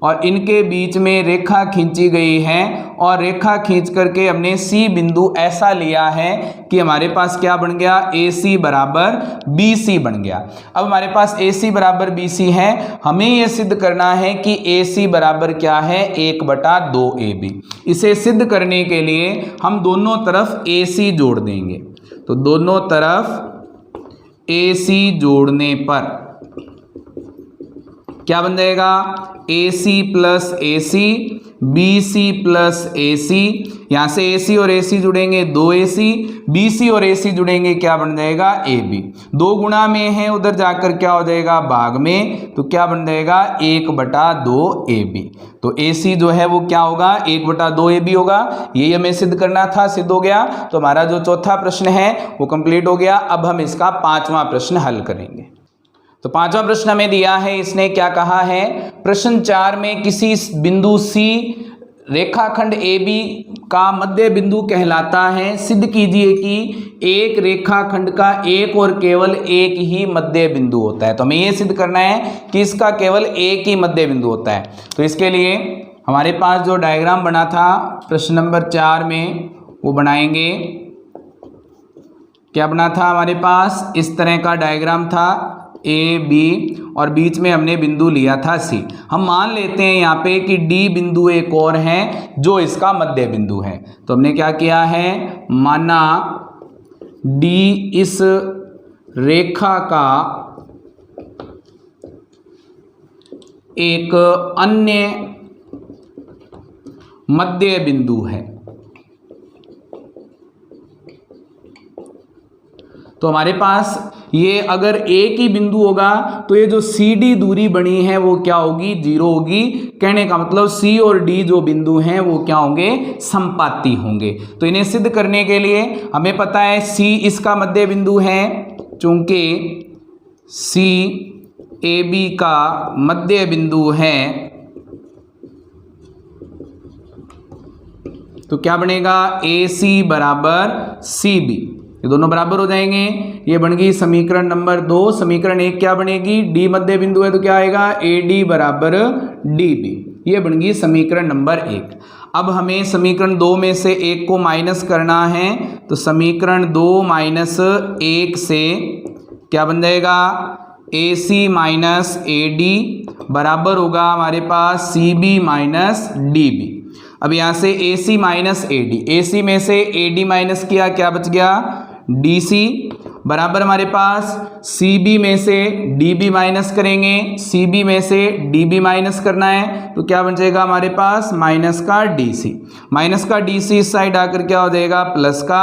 और इनके बीच में रेखा खींची गई है, और रेखा खींच करके हमने C बिंदु ऐसा लिया है कि हमारे पास क्या बन गया, AC बराबर BC बन गया। अब हमारे पास AC बराबर BC है, हमें यह सिद्ध करना है कि AC बराबर क्या है, 1/2 AB। इसे सिद्ध करने के लिए हम दोनों तरफ AC जोड़ देंगे। तो दोनों तरफ AC जोड़ने पर क्या बन जाएगा, AC plus AC, BC plus AC। यहाँ से AC और AC जुड़ेंगे 2AC, BC और AC जुड़ेंगे क्या बन जाएगा, AB। 2 गुणा में है, उधर जाकर क्या हो जाएगा, भाग में, तो क्या बन जाएगा 1/2 AB। तो AC जो है वो क्या होगा, 1/2 AB होगा। यही हमें सिद्ध करना था, सिद्ध हो गया। तो हमारा जो चौथा प्रश्न है वो कंप्लीट हो गया। अब हम इसका 5वां प्रश्न हल करेंगे। तो 5वां प्रश्न हमें दिया है, इसने क्या कहा है, प्रश्न 4 में किसी बिंदु C रेखाखंड AB का मध्य बिंदु कहलाता है। सिद्ध कीजिए कि एक रेखाखंड का एक और केवल एक ही मध्य बिंदु होता है। तो हमें यह सिद्ध करना है कि इसका केवल एक ही मध्य बिंदु होता है। तो इसके लिए हमारे पास जो डायग्राम बना था प्रश्न नंबर 4 में वो बनाएंगे। क्या बना था हमारे पास, इस तरह का डायग्राम था, A B और बीच में हमने बिंदु लिया था C। हम मान लेते हैं यहाँ पे कि D बिंदु एक और है जो इसका मध्य बिंदु है। तो हमने क्या किया है, माना D इस रेखा का एक अन्य मध्य बिंदु है। तो हमारे पास ये अगर एक ही बिंदु होगा तो ये जो CD दूरी बनी है वो क्या होगी, 0 होगी। कहने का मतलब C और D जो बिंदु हैं वो क्या होंगे, संपाती होंगे। तो इन्हें सिद्ध करने के लिए हमें पता है C इसका मध्य बिंदु है, चूंकि C AB का मध्य बिंदु है तो क्या बनेगा, AC बराबर CB। ये दोनों बराबर हो जाएंगे। ये बन गई समीकरण नंबर 2। समीकरण 1 क्या बनेगी, D मध्य बिंदु है तो क्या आएगा, AD बराबर DB। ये बन गई समीकरण नंबर 1। अब हमें समीकरण 2 में से 1 को माइनस करना है। तो समीकरण 2 माइनस 1 से क्या बन जाएगा, AC माइनस AD बराबर होगा हमारे पास CB माइनस DB। अब यहाँ से AC माइनस AD, AC में से AD माइनस किया, क्या बच गया, DC बराबर हमारे पास CB में से DB माइनस करेंगे, CB में से DB माइनस करना है तो क्या बन जाएगा हमारे पास, माइनस का DC। माइनस का DC इस साइड आकर क्या हो जाएगा, प्लस का,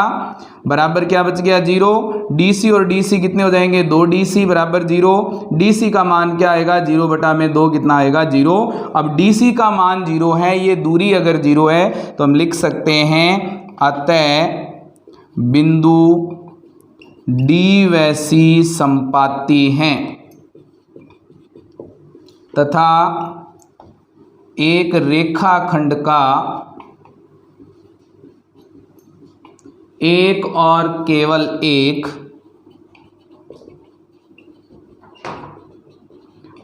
बराबर क्या बच गया 0। DC और DC कितने हो जाएंगे, 2DC बराबर 0। DC का मान क्या आएगा, 0/2 कितना आएगा, 0। अब DC का मान 0 है, ये दूरी अगर 0 है तो हम लिख सकते हैं अतः बिंदु D व C संपाती हैं तथा एक रेखाखंड का एक और केवल एक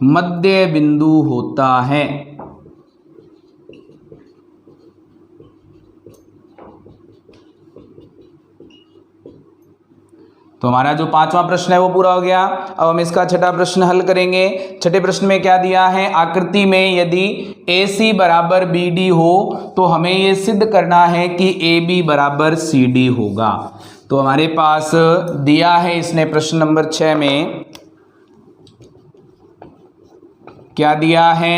मध्य बिंदु होता है। तो हमारा जो 5वां प्रश्न है वो पूरा हो गया। अब हम इसका छठा प्रश्न हल करेंगे। छठे प्रश्न में क्या दिया है, आकृति में यदि AC बराबर BD हो तो हमें ये सिद्ध करना है कि AB बराबर CD होगा। तो हमारे पास दिया है इसने प्रश्न नंबर 6 में, क्या दिया है,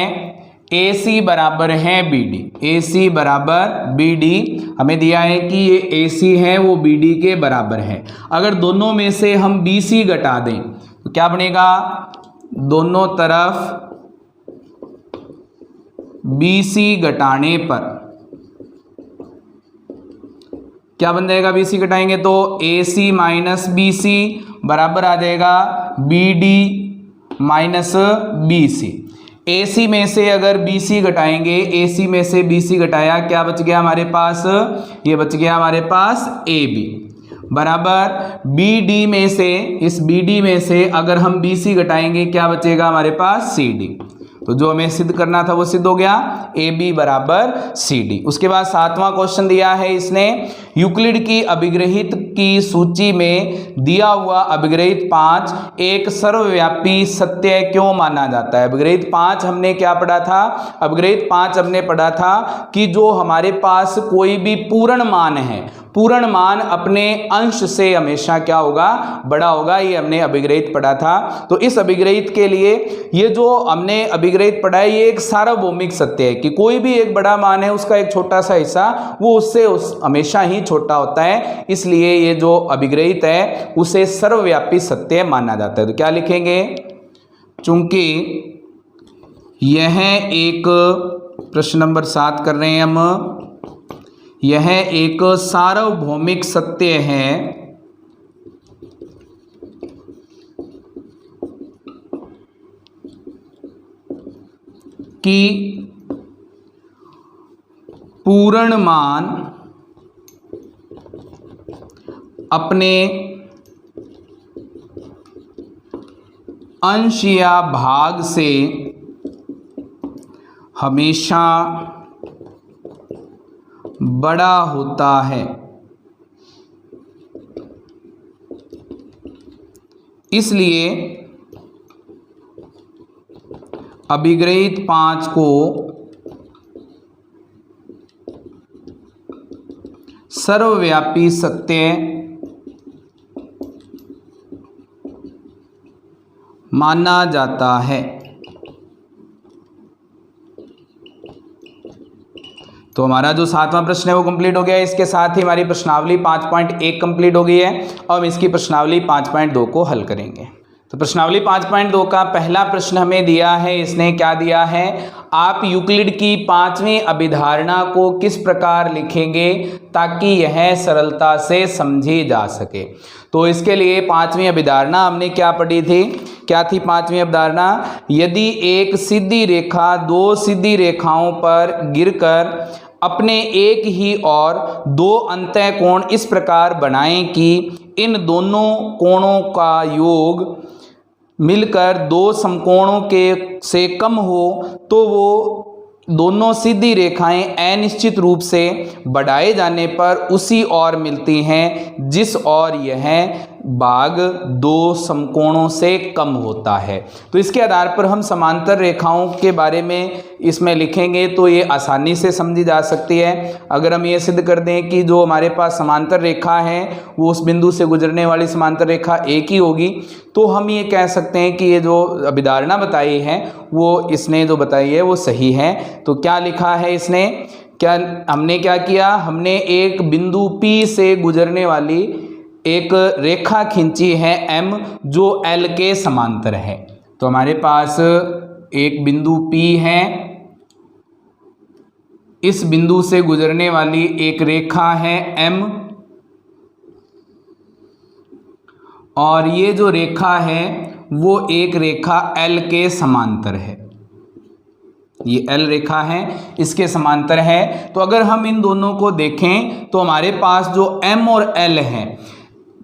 AC बराबर है BD, AC बराबर BD हमें दिया है कि ये AC है वो BD के बराबर है। अगर दोनों में से हम BC घटा दें तो क्या बनेगा, दोनों तरफ BC घटाने पर क्या बन जाएगा, BC घटाएंगे तो AC माइनस BC बराबर आ जाएगा BD माइनस BC। AC में से अगर BC घटाएंगे, AC में से BC घटाया, क्या बच गया हमारे पास, ये बच गया हमारे पास AB बराबर BD में से, इस BD में से अगर हम BC घटाएंगे क्या बचेगा हमारे पास, CD। तो जो हमें सिद्ध करना था वो सिद्ध हो गया, AB बराबर CD। उसके बाद 7वां क्वेश्चन दिया है इसने, यूक्लिड की अभिग्रहित की सूची में दिया हुआ अभिग्रहित 5 एक सर्वव्यापी सत्य क्यों माना जाता है। अभिग्रहित 5 हमने क्या पढ़ा था, अभिग्रहित 5 हमने पढ़ा था कि जो हमारे पास कोई भी पूर्ण मान है, पूर्ण मान अपने अंश से हमेशा क्या होगा, बड़ा होगा, ये हमने अभिग्रहित पढ़ा था। तो इस अभिग्रहित के लिए ये जो हमने अभिग्रहित पढ़ा है ये एक सार्वभौमिक सत्य है कि कोई भी एक बड़ा मान है उसका एक छोटा सा हिस्सा वो उससे हमेशा ही छोटा होता है, इसलिए ये जो अभिग्रहित है उसे सर्वव्यापी सत्य माना जाता है। तो क्या लिखेंगे, चूंकि यह एक, प्रश्न नंबर 7 कर रहे हैं हम, यह एक सार्वभौमिक सत्य है कि पूर्ण मान अपने अंश या भाग से हमेशा बड़ा होता है, इसलिए अभिग्रहित 5 को सर्वव्यापी सत्य माना जाता है। तो हमारा जो 7वां प्रश्न है वो कंप्लीट हो गया है। इसके साथ ही हमारी प्रश्नावली 5.1 कंप्लीट हो गई है और हम इसकी प्रश्नावली 5.2 को हल करेंगे। तो प्रश्नावली 5.2 का पहला प्रश्न हमें दिया है, इसने क्या दिया है, आप यूक्लिड की 5वीं अभिधारणा को किस प्रकार लिखेंगे ताकि यह सरलता से समझी जा सके। तो इसके लिए 5वीं अभिधारणा हमने क्या पढ़ी थी, क्या थी 5वीं अभिधारणा, यदि एक सीधी रेखा 2 सीधी रेखाओं पर गिरकर अपने एक ही और 2 अंतः कोण इस प्रकार बनाएं कि इन दोनों कोणों का योग मिलकर 2 समकोणों के से कम हो तो वो दोनों सीधी रेखाएं अनिश्चित रूप से बढ़ाए जाने पर उसी ओर मिलती हैं जिस ओर यह भाग 2 समकोणों से कम होता है। तो इसके आधार पर हम समांतर रेखाओं के बारे में इसमें लिखेंगे तो ये आसानी से समझी जा सकती है। अगर हम ये सिद्ध कर दें कि जो हमारे पास समांतर रेखा है वो उस बिंदु से गुजरने वाली समांतर रेखा एक ही होगी, तो हम ये कह सकते हैं कि ये जो अभिधारणा बताई है वो इसने जो बताई है वो सही है। तो क्या लिखा है इसने, क्या हमने क्या किया, हमने एक बिंदु P से गुजरने वाली एक रेखा खींची है M जो L के समांतर है। तो हमारे पास एक बिंदु P है, इस बिंदु से गुजरने वाली एक रेखा है M और ये जो रेखा है वो एक रेखा L के समांतर है, ये L रेखा है इसके समांतर है। तो अगर हम इन दोनों को देखें तो हमारे पास जो M और L है,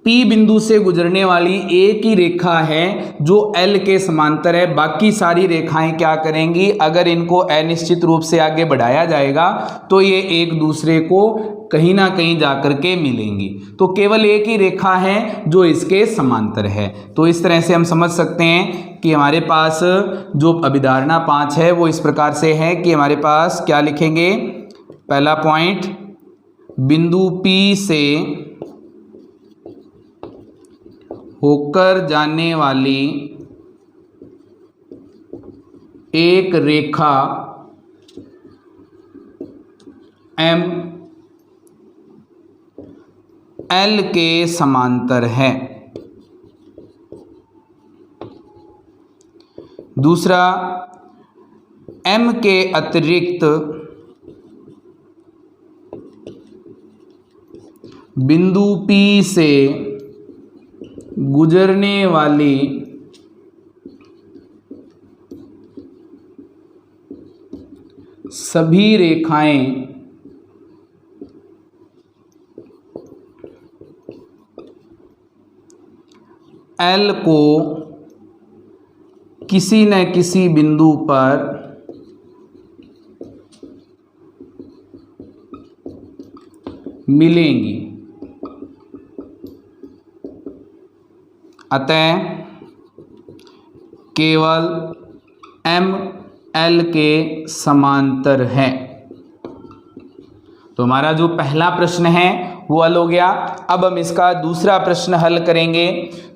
P बिंदु से गुजरने वाली एक ही रेखा है जो L के समांतर है, बाकी सारी रेखाएं क्या करेंगी, अगर इनको अनिश्चित रूप से आगे बढ़ाया जाएगा तो ये एक दूसरे को कहीं ना कहीं जाकर के मिलेंगी। तो केवल एक ही रेखा है जो इसके समांतर है। तो इस तरह से हम समझ सकते हैं कि हमारे पास जो अभिधारणा 5 है वो इस प्रकार से है कि हमारे पास क्या लिखेंगे, पहला पॉइंट, बिंदु P से होकर जाने वाली एक रेखा एम एल के समांतर है। दूसरा, एम के अतिरिक्त बिंदु P से गुजरने वाली सभी रेखाएं L को किसी न किसी बिंदु पर मिलेंगी। अतः केवल एम एल के समांतर है। तो हमारा जो पहला प्रश्न है वो हल हो गया। अब हम इसका दूसरा प्रश्न हल करेंगे।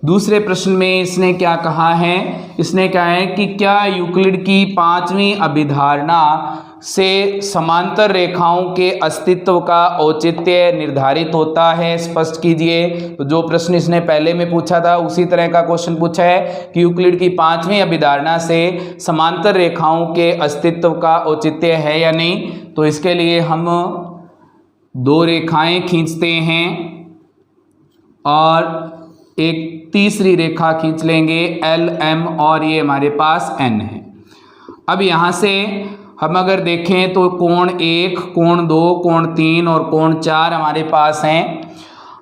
दूसरे प्रश्न में इसने क्या कहा है, इसने कहा है कि क्या यूक्लिड की पांचवी अभिधारणा से समांतर रेखाओं के अस्तित्व का औचित्य निर्धारित होता है, स्पष्ट कीजिए। तो जो प्रश्न इसने पहले में पूछा था उसी तरह का क्वेश्चन पूछा है कि यूक्लिड की पांचवी अभिधारणा से समांतर रेखाओं के अस्तित्व का औचित्य है या नहीं। तो इसके लिए हम दो रेखाएं खींचते हैं और एक तीसरी रेखा खींच लेंगे एल एम, और ये हमारे पास एन है। अब यहाँ से हम अगर देखें तो कोण 1, कोण 2, कोण 3 और कोण 4 हमारे पास हैं।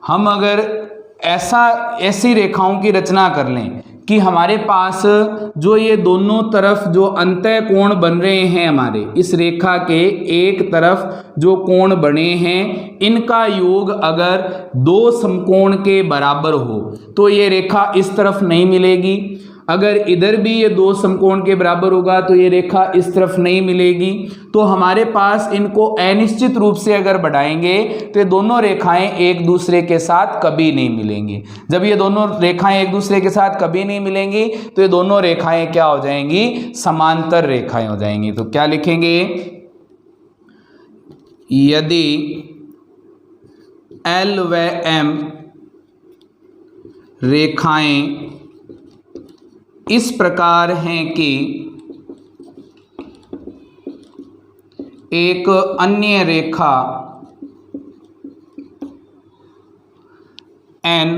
हम अगर ऐसी रेखाओं की रचना कर लें कि हमारे पास जो ये दोनों तरफ जो अंतः कोण बन रहे हैं, हमारे इस रेखा के एक तरफ जो कोण बने हैं, इनका योग अगर दो समकोण के बराबर हो तो ये रेखा इस तरफ नहीं मिलेगी। अगर इधर भी ये दो समकोण के बराबर होगा तो ये रेखा इस तरफ नहीं मिलेगी। तो हमारे पास इनको अनिश्चित रूप से अगर बढ़ाएंगे तो ये दोनों रेखाएं एक दूसरे के साथ कभी नहीं मिलेंगी। जब ये दोनों रेखाएं एक दूसरे के साथ कभी नहीं मिलेंगी तो ये दोनों रेखाएं क्या हो जाएंगी, समांतर रेखाएं हो जाएंगी। तो क्या लिखेंगे, यदि एल व एम रेखाएं इस प्रकार हैं कि एक अन्य रेखा एन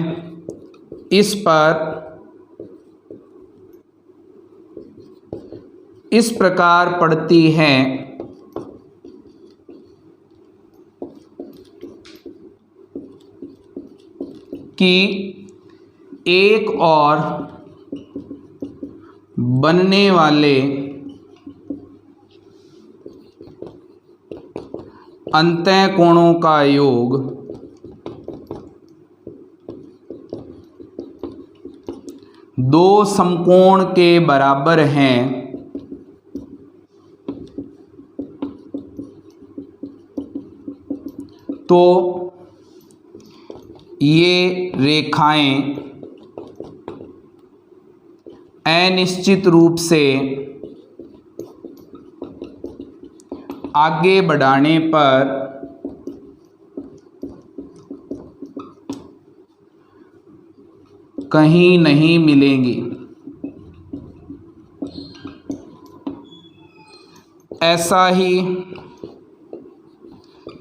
इस पर इस प्रकार पड़ती है कि एक और बनने वाले अंतः कोणों का योग दो समकोण के बराबर हैं, तो ये रेखाएं अनिश्चित रूप से आगे बढ़ाने पर कहीं नहीं मिलेंगी। ऐसा ही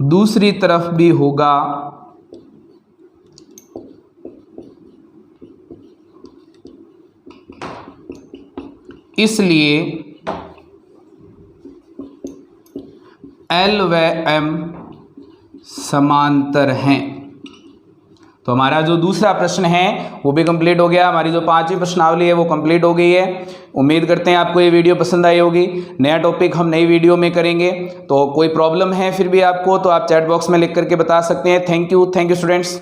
दूसरी तरफ भी होगा। इसलिए एल व एम समांतर हैं। तो हमारा जो दूसरा प्रश्न है वो भी कंप्लीट हो गया। हमारी जो पांचवी प्रश्नावली है वो कंप्लीट हो गई है। उम्मीद करते हैं आपको ये वीडियो पसंद आई होगी। नया टॉपिक हम नई वीडियो में करेंगे। तो कोई प्रॉब्लम है फिर भी आपको, तो आप चैट बॉक्स में लिख करके बता सकते हैं। Thank you students.